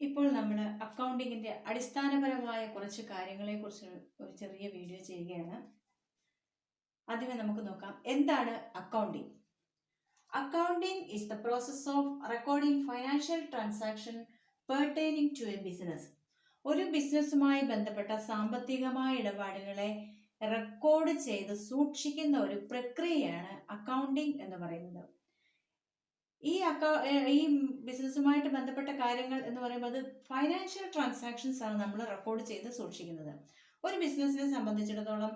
ഇപ്പോൾ നമ്മൾ അക്കൗണ്ടിങ്ങിൻ്റെ അടിസ്ഥാനപരമായ കുറച്ച് കാര്യങ്ങളെക്കുറിച്ച് ഒരു ചെറിയ വീഡിയോ ചെയ്യുകയാണ്. ആദ്യമേ നമുക്ക് നോക്കാം, എന്താണ് accounting? Accounting is the process of recording financial transaction pertaining to a business. ഒരു ബിസിനസ്സുമായി ബന്ധപ്പെട്ട സാമ്പത്തികമായ ഇടപാടുകളെ റെക്കോർഡ് ചെയ്ത് സൂക്ഷിക്കുന്ന ഒരു പ്രക്രിയയാണ് അക്കൗണ്ടിങ് എന്ന് പറയുന്നത്. ഈ ബിസിനസ്സുമായിട്ട് ബന്ധപ്പെട്ട കാര്യങ്ങൾ എന്ന് പറയുമ്പോൾ അത് ഫൈനാൻഷ്യൽ ട്രാൻസാക്ഷൻസ് ആണ് നമ്മൾ റെക്കോർഡ് ചെയ്ത് സൂക്ഷിക്കുന്നത്. ഒരു ബിസിനസ്സിനെ സംബന്ധിച്ചിടത്തോളം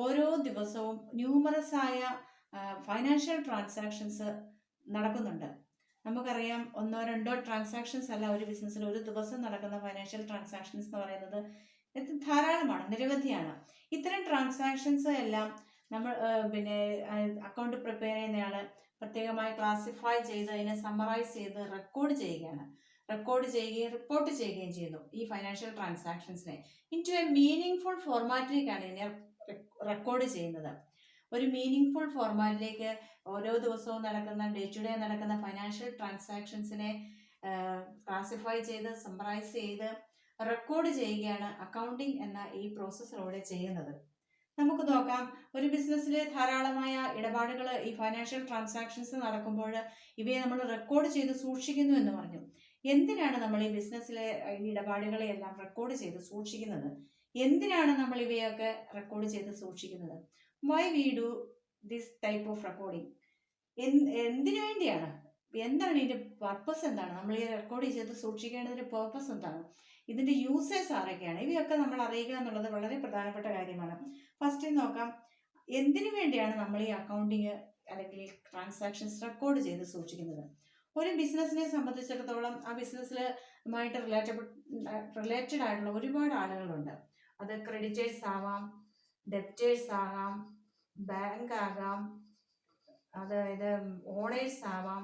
ഓരോ ദിവസവും ന്യൂമറസ് ആയ ഫൈനാൻഷ്യൽ ട്രാൻസാക്ഷൻസ് നടക്കുന്നുണ്ട്. നമുക്കറിയാം, ഒന്നോ രണ്ടോ ട്രാൻസാക്ഷൻസ് അല്ല ഒരു ബിസിനസ്സിൽ ഒരു ദിവസം നടക്കുന്ന ഫൈനാൻഷ്യൽ ട്രാൻസാക്ഷൻസ് എന്ന് പറയുന്നത് ധാരാളമാണ്, നിരവധിയാണ്. ഇത്തരം ട്രാൻസാക്ഷൻസ് എല്ലാം നമ്മൾ അക്കൗണ്ട് പ്രിപ്പയർ ചെയ്യുന്നയാൾ പ്രത്യേകമായി ക്ലാസിഫൈ ചെയ്ത് അതിനെ സമ്മറൈസ് ചെയ്ത് റെക്കോർഡ് ചെയ്യുകയാണ്. റെക്കോർഡ് ചെയ്യുകയും റിപ്പോർട്ട് ചെയ്യുകയും ചെയ്യുന്നു ഈ ഫൈനാൻഷ്യൽ ട്രാൻസാക്ഷൻസിനെ into a meaning full ഫോർമാറ്റിലേക്കാണ് ഇതിനെ റെക്കോർഡ് ചെയ്യുന്നത്. ഒരു മീനിങ് ഫുൾ ഫോർമാറ്റിലേക്ക് ഓരോ ദിവസവും നടക്കുന്ന ഡേ ടു ഡേ നടക്കുന്ന ഫൈനാൻഷ്യൽ ട്രാൻസാക്ഷൻസിനെ ക്ലാസിഫൈ ചെയ്ത് സമ്മറൈസ് ചെയ്ത് റെക്കോർഡ് ചെയ്യുകയാണ് അക്കൗണ്ടിങ് എന്ന ഈ പ്രോസസ്സിലൂടെ ചെയ്യുന്നത്. നമുക്ക് നോക്കാം, ഒരു ബിസിനസ്സിൽ ധാരാളമായ ഇടപാടുകൾ ഈ ഫൈനാൻഷ്യൽ ട്രാൻസാക്ഷൻസ് നടക്കുമ്പോൾ ഇവയെ നമ്മൾ റെക്കോർഡ് ചെയ്ത് സൂക്ഷിക്കുന്നു എന്ന് പറഞ്ഞു. എന്തിനാണ് നമ്മൾ ഈ ബിസിനസ്സിലെ ഈ ഇടപാടുകളെ എല്ലാം റെക്കോർഡ് ചെയ്ത് സൂക്ഷിക്കുന്നത്? എന്തിനാണ് നമ്മൾ ഇവയൊക്കെ റെക്കോർഡ് ചെയ്ത് സൂക്ഷിക്കുന്നത്? Why we do this type of recording? എന്തിനു വേണ്ടിയാണ്? എന്താണ് ഇതിന്റെ പർപ്പസ്? എന്താണ് നമ്മൾ ഈ റെക്കോർഡ് ചെയ്ത് സൂക്ഷിക്കേണ്ടതിന്റെ പർപ്പസ് എന്താണ്? ഇതിന്റെ യൂസേഴ്സ് ആരൊക്കെയാണ്? ഇവയൊക്കെ നമ്മൾ അറിയുക എന്നുള്ളത് വളരെ പ്രധാനപ്പെട്ട കാര്യമാണ്. ഫസ്റ്റ് നോക്കാം, എന്തിനു വേണ്ടിയാണ് നമ്മൾ ഈ അക്കൗണ്ടിങ് അല്ലെങ്കിൽ ട്രാൻസാക്ഷൻസ് റെക്കോർഡ് ചെയ്ത് സൂക്ഷിക്കുന്നത്? ഒരു ബിസിനസ്സിനെ സംബന്ധിച്ചിടത്തോളം ആ ബിസിനസ്സിലുമായിട്ട് റിലേറ്റഡ് ആയിട്ടുള്ള ഒരുപാട് ആളുകളുണ്ട്. അത് ക്രെഡിറ്റേഴ്സ് ആവാം, ഡെപ്റ്റേഴ്സ് ആകാം, ബാങ്ക് ആകാം, അതായത് ഓണേഴ്സ് ആവാം,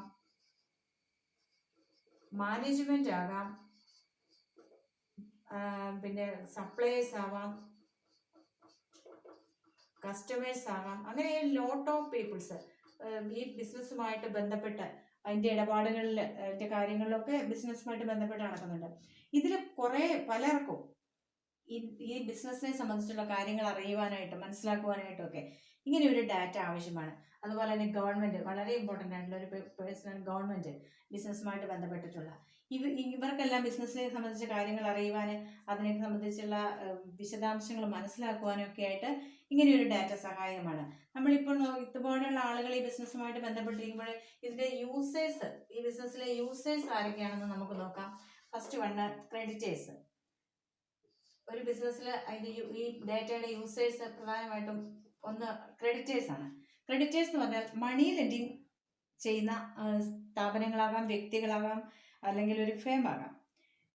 മാനേജ്മെന്റ് ആകാം, പിന്നെ സപ്ലയേഴ്സ് ആവാം, കസ്റ്റമേഴ്സ് ആകാം. അങ്ങനെ ലോട്ട് ഓഫ് പീപ്പിൾസ് ഈ ബിസിനസ്സുമായിട്ട് ബന്ധപ്പെട്ട് അതിൻ്റെ ഇടപാടുകളിൽ അതിൻ്റെ കാര്യങ്ങളിലൊക്കെ ബിസിനസ്സുമായിട്ട് ബന്ധപ്പെട്ട് നടക്കുന്നുണ്ട്. ഇതിൽ പലർക്കും ഈ ബിസിനസ്സിനെ സംബന്ധിച്ചുള്ള കാര്യങ്ങൾ അറിയുവാനായിട്ടും മനസ്സിലാക്കുവാനായിട്ടും ഒക്കെ ഇങ്ങനെ ഒരു ഡാറ്റ ആവശ്യമാണ്. അതുപോലെ തന്നെ ഗവൺമെന്റ്, വളരെ ഇമ്പോർട്ടൻ്റ് ആയിട്ടുള്ള ഒരു പേഴ്സണൽ ഗവൺമെന്റ് ബിസിനസ്സുമായിട്ട് ബന്ധപ്പെട്ടിട്ടുള്ള ഇവർക്കെല്ലാം ബിസിനസ്സിനെ സംബന്ധിച്ച കാര്യങ്ങൾ അറിയുവാൻ, അതിനെ സംബന്ധിച്ചുള്ള വിശദാംശങ്ങൾ മനസ്സിലാക്കുവാനും ഒക്കെ ആയിട്ട് ഇങ്ങനെ ഒരു ഡാറ്റ സഹായകമാണ്. നമ്മളിപ്പോൾ ഇതുപോലെയുള്ള ആളുകൾ ഈ ബിസിനസ്സുമായിട്ട് ബന്ധപ്പെട്ടിരിക്കുമ്പോൾ ഇതിന്റെ യൂസേഴ്സ്, ഈ ബിസിനസ്സിലെ യൂസേഴ്സ് ആരൊക്കെയാണെന്ന് നമുക്ക് നോക്കാം. First one creditors. ഒരു ബിസിനസ്സിൽ അതിന്റെ ഈ ഡാറ്റയുടെ യൂസേഴ്സ് പ്രധാനമായിട്ടും ഒന്ന് ക്രെഡിറ്റേഴ്സ് ആണ്. ക്രെഡിറ്റേഴ്സ് എന്ന് പറഞ്ഞാൽ മണി ലെൻഡിങ് ചെയ്യുന്ന സ്ഥാപനങ്ങളാകാം, വ്യക്തികളാകാം, അല്ലെങ്കിൽ ഒരു ഫേം ആകാം.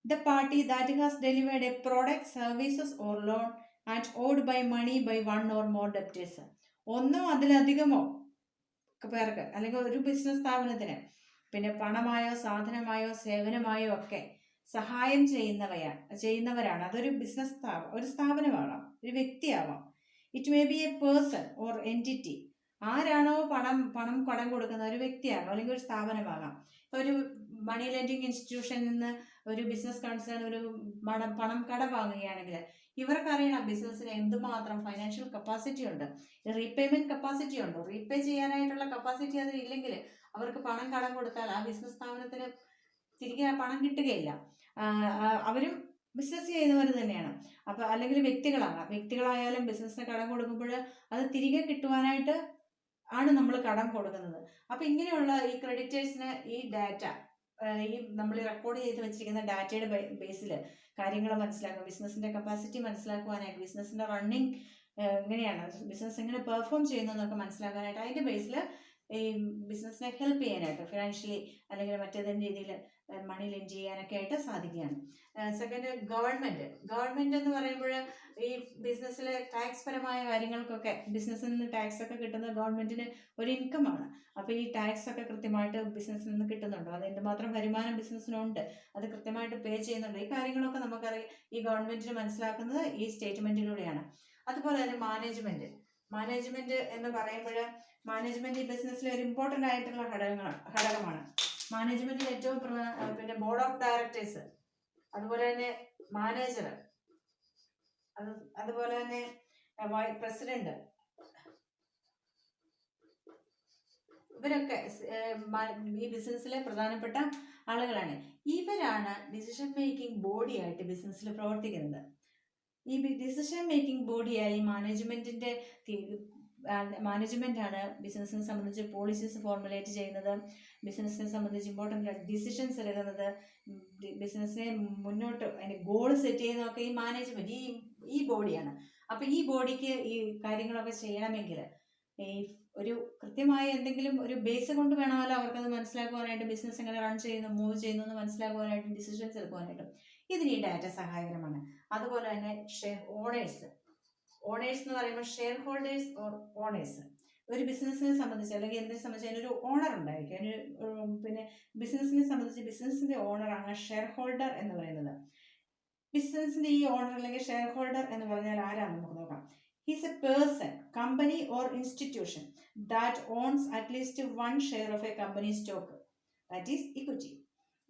The party that has delivered a product, services or loan and owed by money by one or more debtors. ഒന്നോ അതിലധികമോ പേർക്ക് അല്ലെങ്കിൽ ഒരു ബിസിനസ് സ്ഥാപനത്തിന് പിന്നെ പണമായോ സാധനമായോ സേവനമായോ ഒക്കെ സഹായം ചെയ്യുന്നവരാണ്. അതൊരു ബിസിനസ് ഒരു സ്ഥാപനമാകാം, ഒരു വ്യക്തിയാവാം. It may be a person or entity. ആരാണോ പണം കടം കൊടുക്കുന്ന ഒരു വ്യക്തിയാകാം അല്ലെങ്കിൽ ഒരു സ്ഥാപനമാകാം. ഒരു മണി ലെൻഡിങ് ഇൻസ്റ്റിറ്റ്യൂഷനിൽ നിന്ന് ഒരു ബിസിനസ് കൺസേൺ ഒരു പണം കടം വാങ്ങുകയാണെങ്കിൽ ഇവർക്കറിയണം ബിസിനസ്സിന് എന്തുമാത്രം ഫൈനാൻഷ്യൽ കപ്പാസിറ്റി ഉണ്ട്, റീപേയ്മെന്റ് കപ്പാസിറ്റി ഉണ്ടോ. റീപേ ചെയ്യാനായിട്ടുള്ള കപ്പാസിറ്റി അതിലില്ലെങ്കിൽ അവർക്ക് പണം കടം കൊടുത്താൽ ആ ബിസിനസ് സ്ഥാപനത്തിന് തിരികെ പണം കിട്ടുകയില്ല. അവരും ബിസിനസ് ചെയ്യുന്നവർ തന്നെയാണ്. അപ്പോൾ അല്ലെങ്കിൽ വ്യക്തികളായാലും ബിസിനസ്സിന് കടം കൊടുക്കുമ്പോൾ അത് തിരികെ കിട്ടുവാനായിട്ട് ആണ് നമ്മൾ കടം കൊടുക്കുന്നത്. അപ്പം ഇങ്ങനെയുള്ള ഈ ക്രെഡിറ്റേഴ്സിന് ഈ ഡാറ്റ, ഈ നമ്മൾ റെക്കോർഡ് ചെയ്ത് വെച്ചിരിക്കുന്ന ഡാറ്റയുടെ ബേസിൽ കാര്യങ്ങൾ മനസ്സിലാക്കുക, ബിസിനസിന്റെ കപ്പാസിറ്റി മനസ്സിലാക്കുവാനായിട്ട്, ബിസിനസിന്റെ റണ്ണിങ് എങ്ങനെയാണ്, ബിസിനസ് എങ്ങനെ പെർഫോം ചെയ്യുന്നു എന്നൊക്കെ മനസ്സിലാക്കാനായിട്ട് അതിന്റെ ബേസിൽ ഈ ബിസിനസ്സിനെ ഹെൽപ്പ് ചെയ്യാനായിട്ട് ഫിനാൻഷ്യലി അല്ലെങ്കിൽ മറ്റേതെങ്കിലും രീതിയിൽ മണി ലെൻഡ് ചെയ്യാനൊക്കെ ആയിട്ട് സാധിക്കുകയാണ്. സെക്കൻഡ്, ഗവൺമെന്റ് എന്ന് പറയുമ്പോൾ ഈ ബിസിനസ്സിലെ ടാക്സ് പരമായ കാര്യങ്ങൾക്കൊക്കെ ബിസിനസ്സിൽ നിന്ന് ടാക്സ് ഒക്കെ കിട്ടുന്നത് ഗവൺമെന്റിന് ഒരു ഇൻകമാണ്. അപ്പോൾ ഈ ടാക്സ് ഒക്കെ കൃത്യമായിട്ട് ബിസിനസ്സിൽ നിന്ന് കിട്ടുന്നുണ്ടോ, അത് എന്തുമാത്രം വരുമാനം ബിസിനസ്സിനുണ്ട്, അത് കൃത്യമായിട്ട് പേ ചെയ്യുന്നുണ്ടോ, ഈ കാര്യങ്ങളൊക്കെ നമുക്കറിയാം ഈ ഗവൺമെന്റിന് മനസ്സിലാക്കുന്നത് ഈ സ്റ്റേറ്റ്മെന്റിലൂടെയാണ്. അതുപോലെ തന്നെ മാനേജ്മെന്റ് എന്ന് പറയുമ്പോൾ മാനേജ്മെന്റ് ഈ ബിസിനസ്സിലെ ഒരു ഇമ്പോർട്ടൻ്റ് ആയിട്ടുള്ള ഘടകമാണ്. മാനേജ്മെന്റിൽ ഏറ്റവും ബോർഡ് ഓഫ് ഡയറക്ടേഴ്സ് അതുപോലെ തന്നെ മാനേജർ, അതുപോലെ തന്നെ പ്രസിഡന്റ്, ഇവരൊക്കെ ഈ ബിസിനസ്സിലെ പ്രധാനപ്പെട്ട ആളുകളാണ്. ഇവരാണ് ഡിസിഷൻ മേക്കിംഗ് ബോഡി ആയിട്ട് ബിസിനസ്സിൽ പ്രവർത്തിക്കുന്നത്. ഈ ഡിസിഷൻ മേക്കിംഗ് ബോഡിയായി മാനേജ്മെന്റ് ആണ് ബിസിനസ്സിനെ സംബന്ധിച്ച് പോളിസീസ് ഫോർമുലേറ്റ് ചെയ്യുന്നത്, ബിസിനസ്സിനെ സംബന്ധിച്ച് ഇമ്പോർട്ടൻ്റ് ഡിസിഷൻസ് എടുക്കുന്നത്, ബിസിനസ്സിനെ മുന്നോട്ട് അതിന്റെ ഗോൾ സെറ്റ് ചെയ്യുന്നതൊക്കെ ഈ മാനേജ്മെന്റ് ഈ ബോഡിയാണ്. അപ്പൊ ഈ ബോഡിക്ക് ഈ കാര്യങ്ങളൊക്കെ ചെയ്യണമെങ്കിൽ ഈ ഒരു കൃത്യമായ എന്തെങ്കിലും ഒരു ബേസ് കൊണ്ട് വേണമല്ലോ അവർക്കത് മനസ്സിലാക്കുവാനായിട്ട്, ബിസിനസ് എങ്ങനെ റൺ ചെയ്യുന്നു, മൂവ് ചെയ്യുന്നു എന്ന് മനസ്സിലാക്കുവാനായിട്ടും ഡിസിഷൻസ് എടുക്കുവാനായിട്ടും ഇതിന് ഈ ഡാറ്റ സഹായകരമാണ്. അതുപോലെ തന്നെ ഓണേഴ്സ് എന്ന് പറയുമ്പോൾ ഷെയർ ഹോൾഡേഴ്സ് ഓണേഴ്സ്, ഒരു ബിസിനസ്സിനെ സംബന്ധിച്ച് അല്ലെങ്കിൽ എന്തിനെ സംബന്ധിച്ച് അതിനൊരു ഓണർ ഉണ്ടായിരിക്കും. പിന്നെ ബിസിനസ്സിനെ സംബന്ധിച്ച് ബിസിനസ്സിന്റെ ഓണറാണ് ഷെയർ ഹോൾഡർ എന്ന് പറയുന്നത്. ബിസിനസ്സിന്റെ ഈ ഓണർ അല്ലെങ്കിൽ ഷെയർ ഹോൾഡർ എന്ന് പറഞ്ഞാൽ ആരാണെന്ന് നമുക്ക് നോക്കാം. He's a person, company or institution that owns at least 1 share of a company stock, that is equity.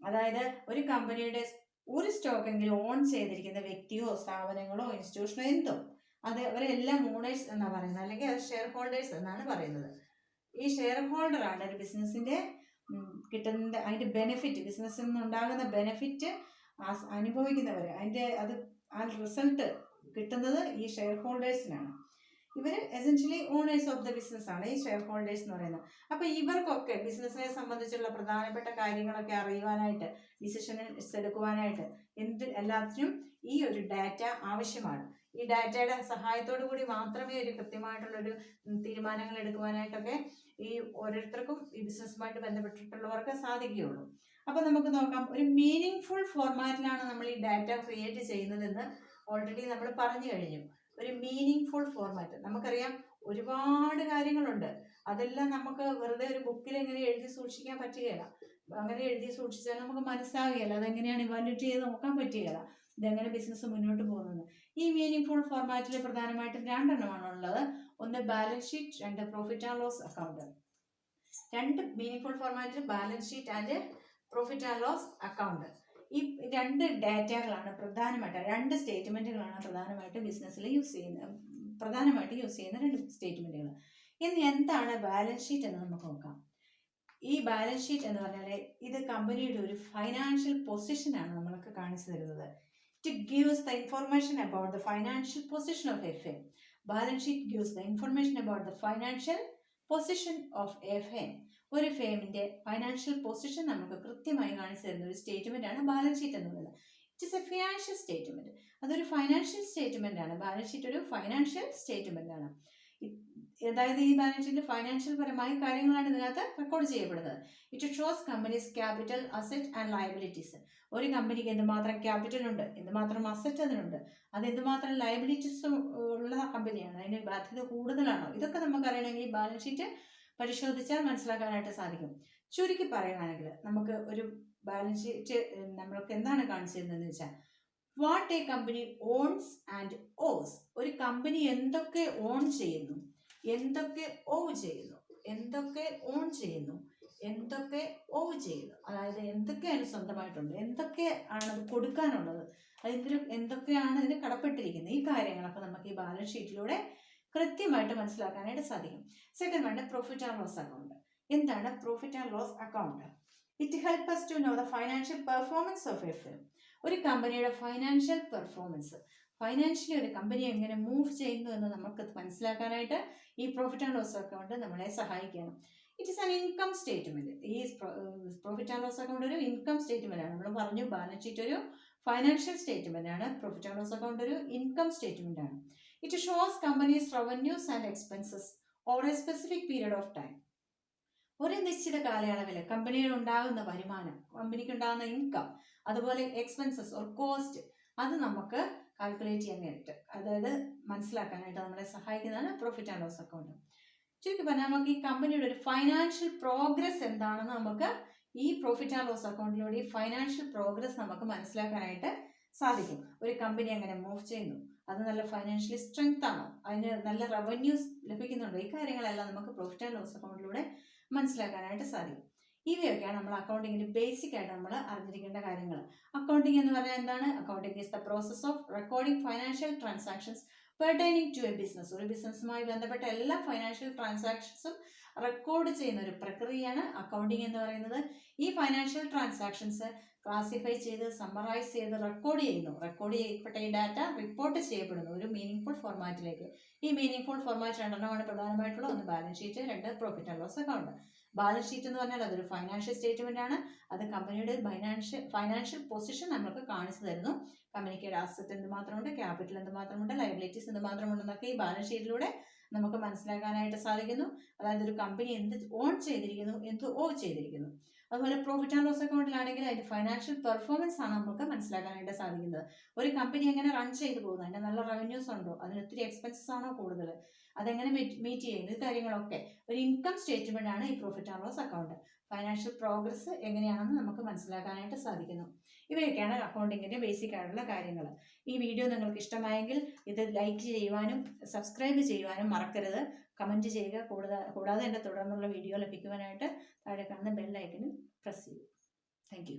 അതായത് ഒരു കമ്പനിയുടെ ഒരു സ്റ്റോക്ക് എങ്കിലും ഓൺ ചെയ്തിരിക്കുന്ന വ്യക്തിയോ സ്ഥാപനങ്ങളോ ഇൻസ്റ്റിറ്റ്യൂഷനോ എന്തോ, അത് അവരെല്ലാം ഓണേഴ്സ് എന്നാണ് പറയുന്നത്, അല്ലെങ്കിൽ അത് ഷെയർ ഹോൾഡേഴ്സ് എന്നാണ് പറയുന്നത്. ഈ ഷെയർ ഹോൾഡറാണ് ഒരു ബിസിനസ്സിന്റെ കിട്ടുന്ന അതിന്റെ ബെനിഫിറ്റ്, ബിസിനസ്സിൽ നിന്നുണ്ടാകുന്ന ബെനിഫിറ്റ് അനുഭവിക്കുന്നവർ, ആ റിസൾട്ട് കിട്ടുന്നത് ഈ ഷെയർ ഹോൾഡേഴ്സിനാണ്. ഇവർ essentially owners of the business ആണ് ഈ ഷെയർ ഹോൾഡേഴ്സ് എന്ന് പറയുന്നത്. അപ്പൊ ഇവർക്കൊക്കെ ബിസിനസ്സിനെ സംബന്ധിച്ചുള്ള പ്രധാനപ്പെട്ട കാര്യങ്ങളൊക്കെ അറിയുവാനായിട്ട്, ഡിസിഷൻസ് എടുക്കുവാനായിട്ട്, എല്ലാത്തിനും ഈ ഒരു ഡാറ്റ ആവശ്യമാണ്. ഈ ഡാറ്റയുടെ സഹായത്തോടു കൂടി മാത്രമേ ഒരു കൃത്യമായിട്ടുള്ളൊരു തീരുമാനങ്ങൾ എടുക്കുവാനായിട്ടൊക്കെ ഈ ഓരോരുത്തർക്കും ഈ ബിസിനസ്സുമായിട്ട് ബന്ധപ്പെട്ടിട്ടുള്ളവർക്ക് സാധിക്കുകയുള്ളൂ. അപ്പൊ നമുക്ക് നോക്കാം, ഒരു മീനിങ് ഫുൾ ഫോർമാറ്റിലാണ് നമ്മൾ ഈ ഡാറ്റ ക്രിയേറ്റ് ചെയ്യുന്നതെന്ന് ഓൾറെഡി നമ്മൾ പറഞ്ഞു കഴിഞ്ഞു. ഒരു മീനിങ് ഫുൾ ഫോർമാറ്റ്, നമുക്കറിയാം ഒരുപാട് കാര്യങ്ങളുണ്ട്, അതെല്ലാം നമുക്ക് വെറുതെ ഒരു ബുക്കിൽ എങ്ങനെ എഴുതി സൂക്ഷിക്കാൻ പറ്റുകയില്ല. അങ്ങനെ എഴുതി സൂക്ഷിച്ചാൽ നമുക്ക് മനസ്സിലാവുകയില്ല, അതെങ്ങനെയാണ് ഇവാലുവേറ്റ് ചെയ്ത് നോക്കാൻ പറ്റുകയില്ല, ഇതെങ്ങനെ ബിസിനസ് മുന്നോട്ട് പോകുന്നത്. ഈ മീനിങ് ഫുൾ ഫോർമാറ്റിൽ പ്രധാനമായിട്ടും 2 എണ്ണമാണ് ഉള്ളത്. ഒന്ന് balance sheet, 2 profit and loss account. 2 meaning full ഫോർമാറ്റിൽ balance sheet and profit and loss account. ഈ 2 ഡാറ്റകളാണ് പ്രധാനമായിട്ട്, 2 സ്റ്റേറ്റ്മെന്റുകളാണ് പ്രധാനമായിട്ട് ബിസിനസ്സിൽ യൂസ് ചെയ്യുന്ന 2 സ്റ്റേറ്റ്മെന്റുകൾ. ഇനി എന്താണ് ബാലൻസ് ഷീറ്റ് എന്ന് നമുക്ക് നോക്കാം. ഈ ബാലൻസ് ഷീറ്റ് എന്ന് പറഞ്ഞാൽ ഇത് കമ്പനിയുടെ ഒരു ഫൈനാൻഷ്യൽ പൊസിഷനാണ് നമ്മൾക്ക് കാണിച്ചു തരുന്നത്. It gives the information about the financial position of a firm. Balance sheet gives the information about the financial position of a firm. ഒരു ഫേമിന്റെ ഫൈനാൻഷ്യൽ പൊസിഷൻ നമുക്ക് കൃത്യമായി കാണിച്ചു തരുന്ന ഒരു സ്റ്റേറ്റ്മെന്റ് ആണ് ബാലൻസ് ഷീറ്റ് എന്നുള്ളത്. It is A financial statement. അതൊരു financial statement ആണ്. ബാലൻസ് ഷീറ്റ് ഒരു ഫൈനാൻഷ്യൽ സ്റ്റേറ്റ്മെന്റ് ആണ്. അതായത് ഈ ബാലൻസ് ഷീറ്റിൽ ഫൈനാൻഷ്യൽ പരമായ കാര്യങ്ങളാണ് ഇതിനകത്ത് റെക്കോർഡ് ചെയ്യപ്പെടുന്നത്. It shows companies capital, asset and liabilities. ഒരു കമ്പനിക്ക് എന്തുമാത്രം ക്യാപിറ്റൽ ഉണ്ട്, എന്തുമാത്രം അസറ്റ് അതിനുണ്ട്, അത് എന്തുമാത്രം ലയബിലിറ്റീസ് ഉള്ള കമ്പനിയാണ്, അതിന് ബാധ്യത കൂടുതലാണോ, ഇതൊക്കെ നമുക്ക് അറിയണമെങ്കിൽ ബാലൻസ് ഷീറ്റ് പരിശോധിച്ചാൽ മനസ്സിലാക്കാനായിട്ട് സാധിക്കും. ചുരുക്കി പറയുകയാണെങ്കിൽ നമുക്ക് ഒരു ബാലൻസ് ഷീറ്റ് നമ്മൾക്ക് എന്താണ് കാണിച്ചു തരുന്നതെന്ന് വെച്ചാൽ, what a company owns and owes. ഒരു കമ്പനി എന്തൊക്കെ ഓൺ ചെയ്യുന്നു, എന്തൊക്കെ ഓവ് ചെയ്യുന്നു, എന്തൊക്കെ ഓൺ ചെയ്യുന്നു, എന്തൊക്കെ ഓവ് ചെയ്യുന്നു, അതായത് എന്തൊക്കെയാണ് സ്വന്തമായിട്ടുണ്ട്, എന്തൊക്കെ ആണ് അത് കൊടുക്കാനുള്ളത്, അതിന് എന്തൊക്കെയാണ് ഇതിന് കടപ്പെട്ടിരിക്കുന്നത്, ഈ കാര്യങ്ങളൊക്കെ നമുക്ക് ഈ ബാലൻസ് ഷീറ്റിലൂടെ കൃത്യമായിട്ട് മനസ്സിലാക്കാനായിട്ട് സാധിക്കും. സെക്കൻഡ് വേണ്ട പ്രോഫിറ്റ് ആൻഡ് ലോസ് അക്കൗണ്ട്. എന്താണ് profit and loss account? It help us to know the financial performance of a firm. ഒരു കമ്പനിയുടെ ഫൈനാൻഷ്യൽ പെർഫോമൻസ്, ഫൈനാൻഷ്യലി ഒരു കമ്പനി എങ്ങനെ മൂവ് ചെയ്യുന്നു എന്ന് നമുക്ക് മനസ്സിലാക്കാനായിട്ട് ഈ പ്രോഫിറ്റ് ആൻഡ് ലോസ് അക്കൗണ്ട് നമ്മളെ സഹായിക്കണം. It is an income statement. ഈ പ്രോഫിറ്റ് ആൻഡ് ലോസ് അക്കൗണ്ട് ഒരു ഇൻകം സ്റ്റേറ്റ്മെന്റ് ആണ്. നമ്മൾ പറഞ്ഞു ബാലൻസ് ഷീറ്റ് ഒരു ഫൈനാൻഷ്യൽ സ്റ്റേറ്റ്മെന്റ് ആണ്, പ്രോഫിറ്റ് ആൻഡ് ലോസ് അക്കൗണ്ട് ഒരു ഇൻകം സ്റ്റേറ്റ്മെന്റ് ആണ്. It shows companies revenues and expenses over A specific period of time. ഒരു നിശ്ചിത കാലയളവിൽ കമ്പനിയിൽ ഉണ്ടാകുന്ന വരുമാനം, കമ്പനിക്ക് ഉണ്ടാകുന്ന ഇൻകം, അതുപോലെ എക്സ്പെൻസസ് ഓർ കോസ്റ്റ്, അത് നമുക്ക് കാൽക്കുലേറ്റ് ചെയ്യാനായിട്ട്, അതായത് മനസ്സിലാക്കാനായിട്ട് നമ്മളെ സഹായിക്കുന്നതാണ് പ്രോഫിറ്റ് ആൻഡ് ലോസ് അക്കൗണ്ട്. ചുരുക്കി പറഞ്ഞാൽ നമുക്ക് ഈ കമ്പനിയുടെ ഒരു ഫൈനാൻഷ്യൽ പ്രോഗ്രസ് എന്താണെന്ന് നമുക്ക് ഈ പ്രോഫിറ്റ് ആൻഡ് ലോസ് അക്കൗണ്ടിലൂടെ ഈ ഫൈനാൻഷ്യൽ പ്രോഗ്രസ് നമുക്ക് മനസ്സിലാക്കാനായിട്ട് സാധിക്കും. ഒരു കമ്പനി എങ്ങനെ മൂവ് ചെയ്യുന്നു, അത് നല്ല ഫൈനാൻഷ്യലി സ്ട്രെങ്ത് ആണോ, അതിന് നല്ല റവന്യൂസ് ലഭിക്കുന്നുണ്ടോ, ഈ കാര്യങ്ങളെല്ലാം നമുക്ക് പ്രോഫിറ്റ് ആൻഡ് ലോസ് അക്കൗണ്ടിലൂടെ മനസ്സിലാക്കാനായിട്ട് സാധിക്കും. ഇവയൊക്കെയാണ് നമ്മൾ അക്കൗണ്ടിങ്ങിന്റെ ബേസിക് ആയിട്ട് നമ്മൾ അറിഞ്ഞിരിക്കേണ്ട കാര്യങ്ങൾ. അക്കൗണ്ടിങ് എന്ന് പറഞ്ഞാൽ എന്താണ്? Accounting is the process of recording financial transactions pertaining to a business. ഒരു ബിസിനസ്സുമായി ബന്ധപ്പെട്ട എല്ലാ ഫൈനാൻഷ്യൽ ട്രാൻസാക്ഷൻസും റെക്കോർഡ് ചെയ്യുന്ന ഒരു പ്രക്രിയയാണ് അക്കൗണ്ടിങ് എന്ന് പറയുന്നത്. ഈ ഫൈനാൻഷ്യൽ ട്രാൻസാക്ഷൻസ് ക്ലാസിഫൈ ചെയ്ത് സമ്മറൈസ് ചെയ്ത് റെക്കോർഡ് ചെയ്യുന്നു. റെക്കോർഡ് ചെയ്യപ്പെട്ട ഈ ഡാറ്റ റിപ്പോർട്ട് ചെയ്യപ്പെടുന്നു ഒരു മീനിങ് ഫോർമാറ്റിലേക്ക്. ഈ മീനിങ് ഫോർമാറ്റ് രണ്ടെണ്ണമാണ് പ്രധാനമായിട്ടുള്ള. ഒന്ന് ബാലൻസ് ഷീറ്റ്, രണ്ട് profit and loss account. Balance sheet എന്ന് പറഞ്ഞാൽ അതൊരു ഫൈനാൻഷ്യൽ സ്റ്റേറ്റ്മെന്റ് ആണ്. അത് കമ്പനിയുടെ ഫൈനാൻഷ്യൽ പൊസിഷൻ നമുക്ക് കാണിച്ചു തരുന്നു. കമ്പനിക്ക് അസറ്റ് എന്തുമാത്രമുണ്ട്, ക്യാപിറ്റൽ എന്തുമാത്രമുണ്ട്, ലയബിലിറ്റീസ് എന്തുമാത്രമുണ്ടെന്നൊക്കെ ഈ ബാലൻസ് ഷീറ്റിലൂടെ നമുക്ക് മനസ്സിലാക്കാനായിട്ട് സാധിക്കുന്നു. അതായത് ഒരു കമ്പനി എന്ത് ഓൺ ചെയ്തിരിക്കുന്നു, എന്ത് ഓ ചെയ്തിരിക്കുന്നു. അതുപോലെ പ്രോഫിറ്റ് ആൻഡ് ലോസ് അക്കൗണ്ടിലാണെങ്കിൽ അതിന്റെ ഫൈനാൻഷ്യൽ പെർഫോമൻസ് ആണ് നമുക്ക് മനസ്സിലാക്കാനായിട്ട് സാധിക്കുന്നത്. ഒരു കമ്പനി എങ്ങനെ റൺ ചെയ്തു പോകുന്നു, അതിന്റെ നല്ല റവന്യൂസ് ഉണ്ടോ, അതിന് ഒത്തിരി എക്സ്പെൻസസ് ആണോ കൂടുതൽ, അതെങ്ങനെ മീറ്റ് ചെയ്യുന്നു, ഈ കാര്യങ്ങളൊക്കെ ഒരു ഇൻകം സ്റ്റേറ്റ്മെന്റ് ആണ് ഈ profit and loss account. Financial progress എങ്ങനെയാണെന്ന് നമുക്ക് മനസ്സിലാക്കാനായിട്ട് സാധിക്കുന്നു. ഇവയൊക്കെയാണ് അക്കൗണ്ടിങ്ങിന്റെ ബേസിക് ആയിട്ടുള്ള കാര്യങ്ങൾ. ഈ വീഡിയോ നിങ്ങൾക്ക് ഇഷ്ടമായെങ്കിൽ ഇത് ലൈക്ക് ചെയ്യുവാനും സബ്സ്ക്രൈബ് ചെയ്യുവാനും മറക്കരുത്. കമന്റ് ചെയ്യുക. കൂടാതെ എൻ്റെ തുടർന്നുള്ള വീഡിയോ ലഭിക്കുവാനായിട്ട് താഴെ കാണുന്ന ബെൽ ഐക്കണിൽ പ്രസ് ചെയ്യൂ. Thank you.